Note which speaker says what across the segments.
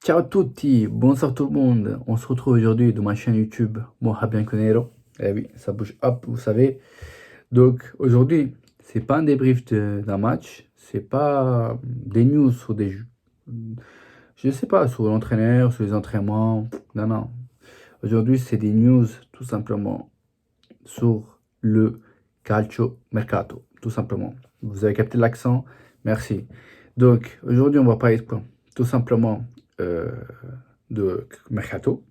Speaker 1: Ciao a tutti, bonsoir tout le monde. On se retrouve aujourd'hui dans ma chaîne YouTube Mohamed Bianconero. Eh oui, ça bouge hop, vous savez. Donc aujourd'hui, c'est pas un débrief d'un match, c'est pas des news sur des jeux. Je sais pas, sur l'entraîneur, sur les entraînements. Non, non. Aujourd'hui, c'est des news tout simplement sur le calcio mercato, tout simplement. Vous avez capté l'accent? Merci. Donc aujourd'hui, on va parler de quoi? Tout simplement euh, de mercato,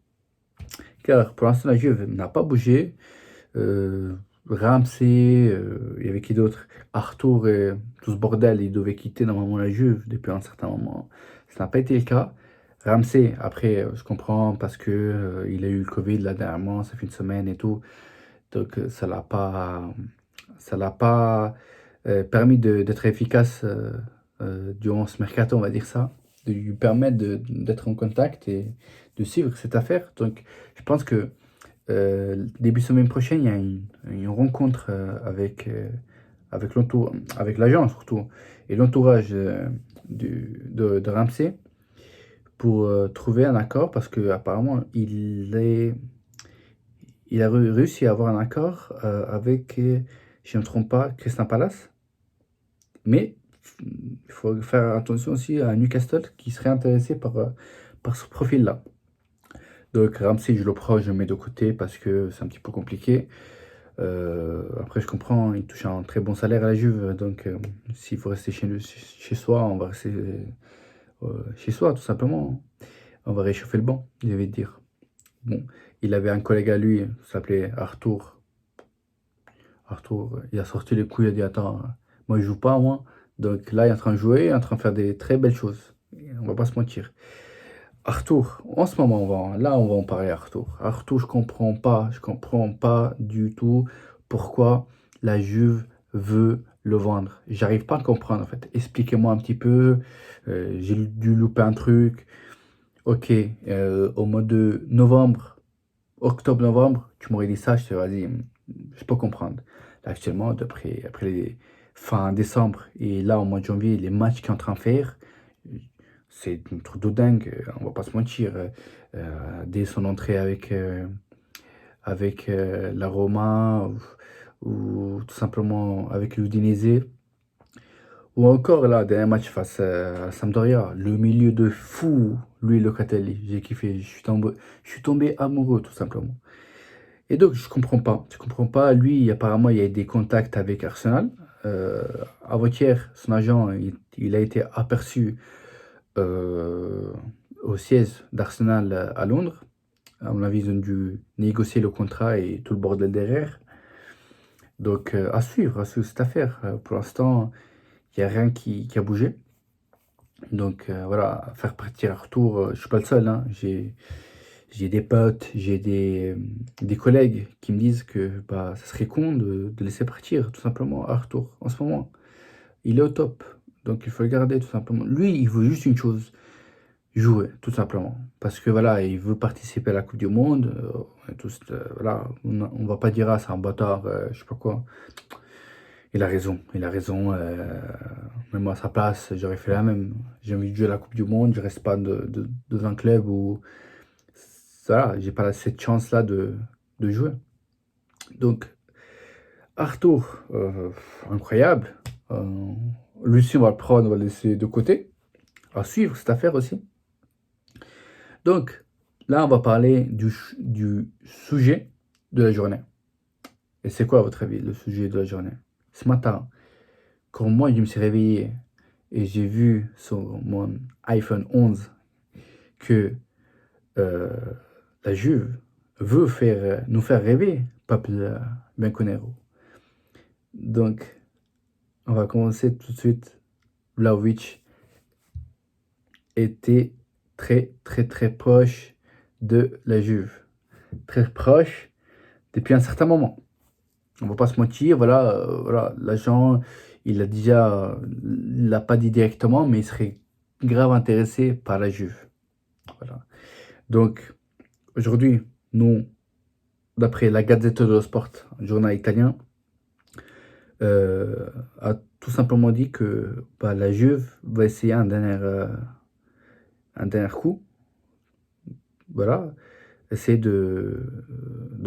Speaker 1: car pour l'instant la Juve n'a pas bougé. Euh, Ramsey, il y avait qui d'autre? Arthur et tout ce bordel, ils devaient quitter normalement la Juve depuis un certain moment. Ça n'a pas été le cas. Ramsey, après, je comprends parce que il a eu le Covid là dernièrement, ça fait une semaine et tout. Donc ça l'a pas permis d'être efficace durant ce mercato, on va dire ça, de lui permettre d'être en contact et de suivre cette affaire. Donc je pense que début semaine prochaine, il y a une rencontre avec l'agent surtout et l'entourage de Ramsey pour trouver un accord parce que apparemment il a réussi à avoir un accord avec, si je ne me trompe pas, Crystal Palace. Mais il faut faire attention aussi à Newcastle qui serait intéressé par ce profil-là. Donc Ramsey, je le prends, je le mets de côté parce que c'est un petit peu compliqué. Après, je comprends, il touche un très bon salaire à la Juve. Donc s'il faut rester chez soi, on va rester chez soi, tout simplement. On va réchauffer le banc, je vais te dire. Bon, il avait un collègue à lui, il s'appelait Arthur. Arthur, il a sorti les couilles, il a dit, attends, moi je joue pas, moi. Donc là, il est en train de jouer, il est en train de faire des très belles choses. On va pas se mentir. Arthur, en ce moment, on va en parler, Arthur. Arthur, je comprends pas du tout pourquoi la Juve veut le vendre. J'arrive pas à comprendre, en fait. Expliquez-moi un petit peu. J'ai dû louper un truc. Ok, au mois de novembre, octobre-novembre, tu m'aurais dit ça, je te vas-y, je peux comprendre. Là, actuellement, après les fin décembre et là, au mois de janvier, les matchs qu'il est en train de faire, c'est un truc de dingue, on va pas se mentir. Dès son entrée avec la Roma ou tout simplement avec l'Udinese, ou encore là, dernier match face à Sampdoria, le milieu de fou, lui Locatelli, j'ai kiffé, je suis tombé amoureux tout simplement. Et donc, je comprends pas. Je comprends pas. Lui, apparemment, il y a des contacts avec Arsenal. Euh, Avant-hier, son agent, il a été aperçu euh, au siège d'Arsenal à Londres. À mon avis, ils ont dû négocier le contrat et tout le bordel derrière. Donc, à suivre cette affaire. Pour l'instant, il n'y a rien qui a bougé. Donc, voilà, faire partir Arthur, je suis pas le seul, hein. J'ai des potes, j'ai des collègues qui me disent que bah, ça serait con de laisser partir tout simplement Arthur en ce moment. Il est au top, donc il faut le garder tout simplement. Lui, il veut juste une chose, jouer tout simplement. Parce que voilà, il veut participer à la Coupe du Monde. On est tous, voilà, on va pas dire ah, c'est un bâtard, je sais pas quoi. Il a raison, il a raison. Même moi à sa place, j'aurais fait la même. J'ai envie de jouer à la Coupe du Monde, je reste pas dans un club où voilà, j'ai pas cette chance-là de jouer. Donc, Arthur, incroyable. Euh, Lucie, on va le prendre, on va le laisser de côté. À suivre cette affaire aussi. Donc, là, on va parler du sujet de la journée. Et c'est quoi, à votre avis, le sujet de la journée? Ce matin, quand moi, je me suis réveillé et j'ai vu sur mon iPhone 11 que euh, la Juve veut nous faire rêver, Peuple Bianconero. Donc, on va commencer tout de suite. Vlahovic était très, très, très proche de la Juve. Très proche depuis un certain moment. On va pas se mentir, voilà, voilà, l'agent, il l'a pas dit directement, mais il serait grave intéressé par la Juve. Voilà. Donc, aujourd'hui, nous, d'après la Gazzetta dello Sport, un journal italien, a tout simplement dit que bah, la Juve va essayer un dernier coup voilà, essayer de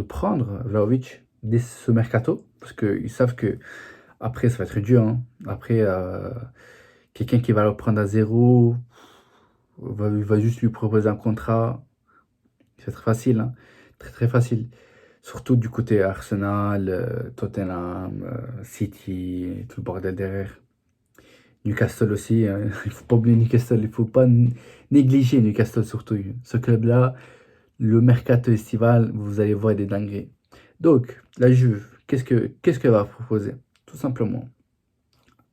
Speaker 1: prendre Vlahovic dès ce mercato, parce qu'ils savent que après ça va être dur, hein. Après, quelqu'un qui va le prendre à zéro va juste lui proposer un contrat. Ça va être facile, hein. Très très facile. Surtout du côté Arsenal, Tottenham, City, tout le bordel derrière. Newcastle aussi, hein. Il faut pas oublier Newcastle, il faut pas négliger Newcastle surtout. Ce club-là, le mercato estival, vous allez voir des dingueries. Donc, la Juve, qu'est-ce qu'elle va proposer? Tout simplement,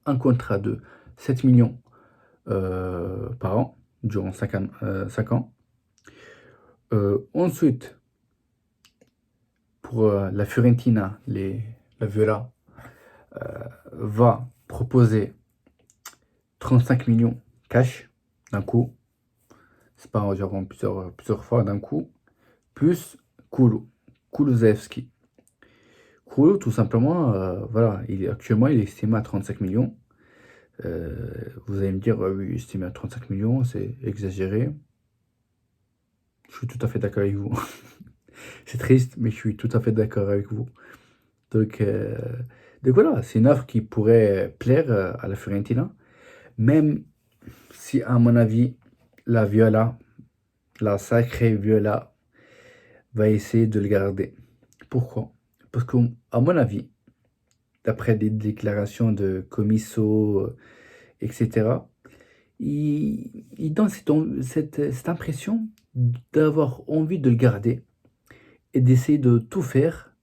Speaker 1: un contrat de 7 millions par an, durant 5 ans. Ensuite, pour la Fiorentina, la Viola va proposer 35 millions cash d'un coup. C'est pas genre en plusieurs fois d'un coup. Plus Kulusevski. Kulu, tout simplement, voilà, actuellement, il est estimé à 35 millions. Vous allez me dire, oui, estimé à 35 millions, c'est exagéré. Je suis tout à fait d'accord avec vous. C'est triste, mais je suis tout à fait d'accord avec vous. Donc, euh, donc voilà, c'est une offre qui pourrait plaire à la Fiorentina, même si, à mon avis, la Viola, la sacrée Viola, va essayer de le garder. Pourquoi? Parce qu'à mon avis, d'après des déclarations de Comiso, etc., il donne cette impression d'avoir envie de le garder et d'essayer de tout faire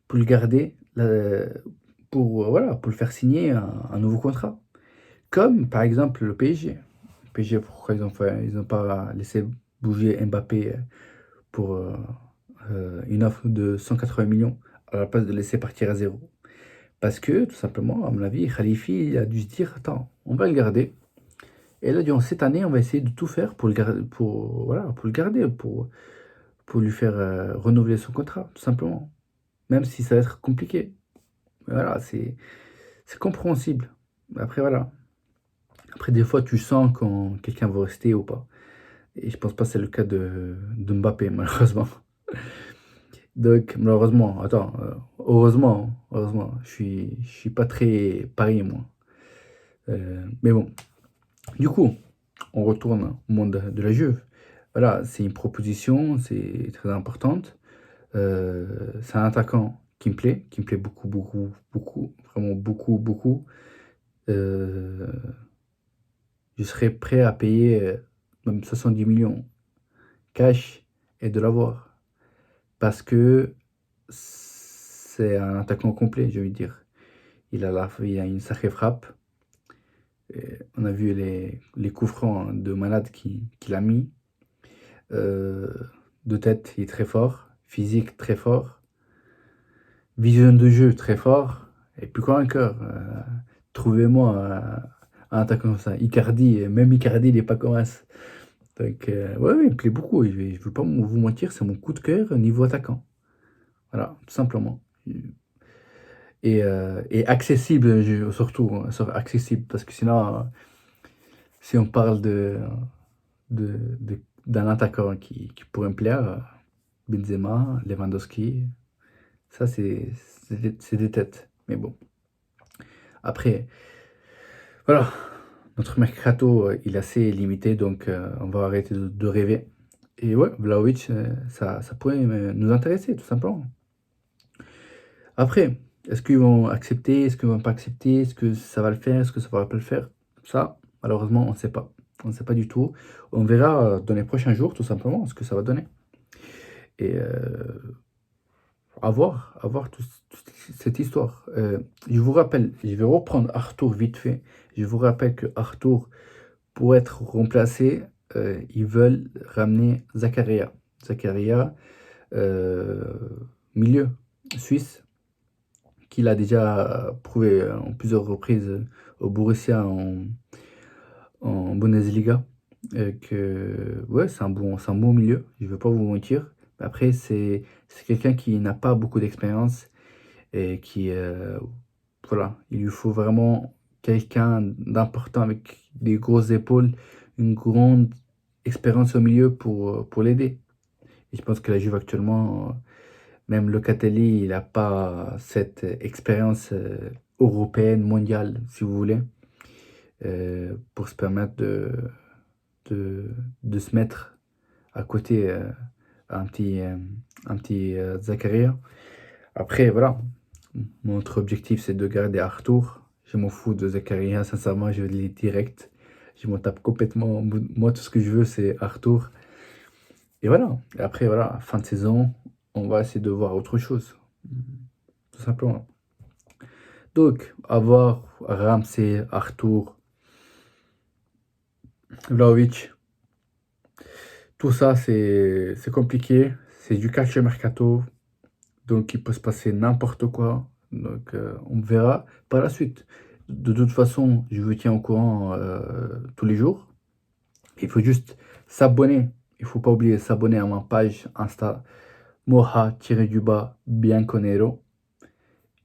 Speaker 1: pour le garder, voilà, pour le faire signer un nouveau contrat. Comme par exemple le PSG. Le PSG, pourquoi ils n'ont pas laissé bouger Mbappé pour une offre de 180 millions à la place de laisser partir à zéro. Parce que, tout simplement, à mon avis, Khalifi il a dû se dire, attends, on va le garder. Et là, durant cette année, on va essayer de tout faire pour le garder, voilà, pour le garder, pour lui faire renouveler son contrat, tout simplement. Même si ça va être compliqué. Mais voilà, c'est compréhensible. Après, voilà. Après, des fois, tu sens quand quelqu'un va rester ou pas. Et je pense pas que c'est le cas de Mbappé, malheureusement. Donc, malheureusement, attends, heureusement, je suis pas très pari, moi. Mais bon, du coup, on retourne au monde de la Juve. Voilà, c'est une proposition, c'est très importante. C'est un attaquant qui me plaît beaucoup, beaucoup, beaucoup, vraiment beaucoup, beaucoup. Euh, je serais prêt à payer même 70 millions cash et de l'avoir. Parce que c'est un attaquant complet, je veux dire. Il a une sacrée frappe. Et on a vu les coups francs de malade qu'il a mis. Euh, de tête, il est très fort. Physique, très fort. Vision de jeu, très fort. Et plus quoi encore. Trouvez-moi un attaquant comme ça. Icardi, même Icardi, il n'est pas comme ça. Donc, ouais, ouais, il me plaît beaucoup. Je ne vais pas vous mentir, c'est mon coup de cœur niveau attaquant. Voilà, tout simplement. Et accessible, surtout, hein, accessible, parce que sinon, si on parle d'un attaquant qui pourrait me plaire, Benzema, Lewandowski, ça c'est des têtes. Mais bon, après, voilà, notre mercato, il est assez limité, donc on va arrêter de rêver. Et ouais, Vlahovic, ça pourrait nous intéresser, tout simplement. Après, est-ce qu'ils vont accepter? Est-ce qu'ils vont pas accepter? Est-ce que ça va le faire? Est-ce que ça va pas le faire? Ça, malheureusement, on ne sait pas. On ne sait pas du tout. On verra dans les prochains jours, tout simplement, ce que ça va donner. Et à voir toute cette histoire. Je vous rappelle, je vais reprendre Arthur vite fait. Je vous rappelle que Arthur, pour être remplacé, ils veulent ramener Zakaria. Zakaria, euh, milieu suisse, qu'il a déjà prouvé en plusieurs reprises au Borussia en Bundesliga. Que ouais, c'est un bon milieu, je ne veux pas vous mentir. Mais après, c'est quelqu'un qui n'a pas beaucoup d'expérience et qui, voilà, il lui faut vraiment quelqu'un d'important avec des grosses épaules, une grande expérience au milieu pour l'aider. Et je pense que la Juve actuellement, même Locatelli, il n'a pas cette expérience européenne, mondiale, si vous voulez, pour se permettre de, de se mettre à côté un petit Zakaria. Après, voilà, notre objectif c'est de garder Arthur. Je m'en fous de Zakaria, sincèrement, je l'ai direct. Je m'en tape complètement. Moi, tout ce que je veux, c'est Arthur. Et voilà. Et après, voilà, fin de saison, on va essayer de voir autre chose. Tout simplement. Donc, avoir Ramsey, Arthur, Vlahovic, tout ça, c'est compliqué. C'est du calcio mercato. Donc, il peut se passer n'importe quoi. Donc, on verra par la suite. De toute façon, je vous tiens au courant tous les jours. Il faut juste s'abonner. Il ne faut pas oublier de s'abonner à ma page Insta Moha-Bianconero.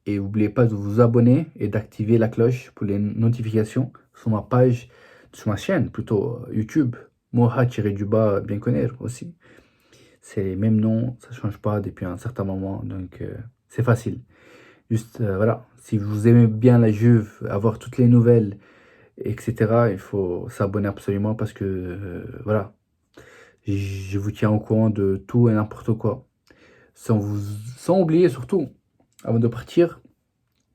Speaker 1: Et n'oubliez pas de vous abonner et d'activer la cloche pour les notifications sur ma page, sur ma chaîne plutôt YouTube Moha-Bianconero aussi. C'est les mêmes noms, ça ne change pas depuis un certain moment, donc c'est facile. Juste, voilà, si vous aimez bien la Juve, avoir toutes les nouvelles, etc., il faut s'abonner absolument parce que, voilà, je vous tiens au courant de tout et n'importe quoi. Sans oublier surtout, avant de partir,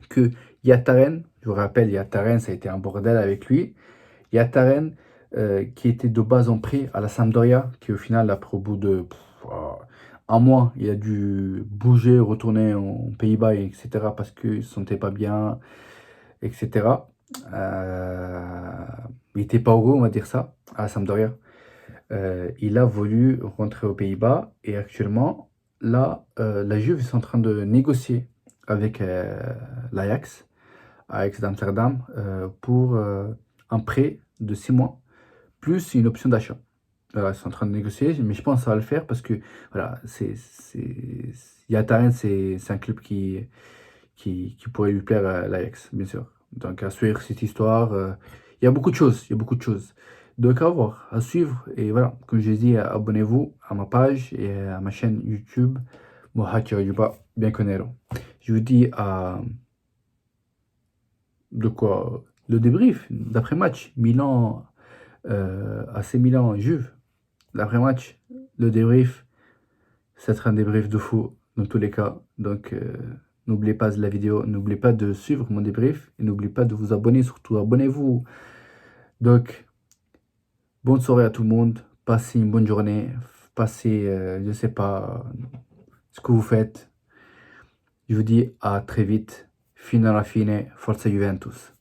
Speaker 1: que Yataren, je vous rappelle, Yataren, ça a été un bordel avec lui. Yataren, qui était de base en prêt à la Sampdoria, qui au final, après au bout de un mois, il a dû bouger, retourner en Pays-Bas, etc. parce qu'il ne se sentait pas bien, etc. Il n'était pas heureux, on va dire ça, à la Sampdoria. Il a voulu rentrer aux Pays-Bas et actuellement, là, la Juve est en train de négocier avec l'Ajax, Ajax d'Amsterdam, pour un prêt de 6 mois, plus une option d'achat. Voilà, ils sont en train de négocier, mais je pense que ça va le faire parce que voilà, Yataren, c'est un club qui pourrait lui plaire à l'Ajax, bien sûr. Donc à suivre cette histoire, il y a beaucoup de choses, il y a beaucoup de choses. Donc à voir, à suivre. Et voilà, comme je l'ai dit, abonnez-vous à ma page et à ma chaîne YouTube, Moha-Bianconero. Je vous dis de quoi le débrief d'après-match. Milan, AC Milan, Juve. L'après-match, le débrief, ça sera un débrief de fou dans tous les cas. Donc, n'oubliez pas la vidéo, n'oubliez pas de suivre mon débrief et n'oubliez pas de vous abonner, surtout abonnez-vous. Donc, bonne soirée à tout le monde, passez une bonne journée, passez, je sais pas, ce que vous faites. Je vous dis à très vite. Fino alla fine, Forza Juventus.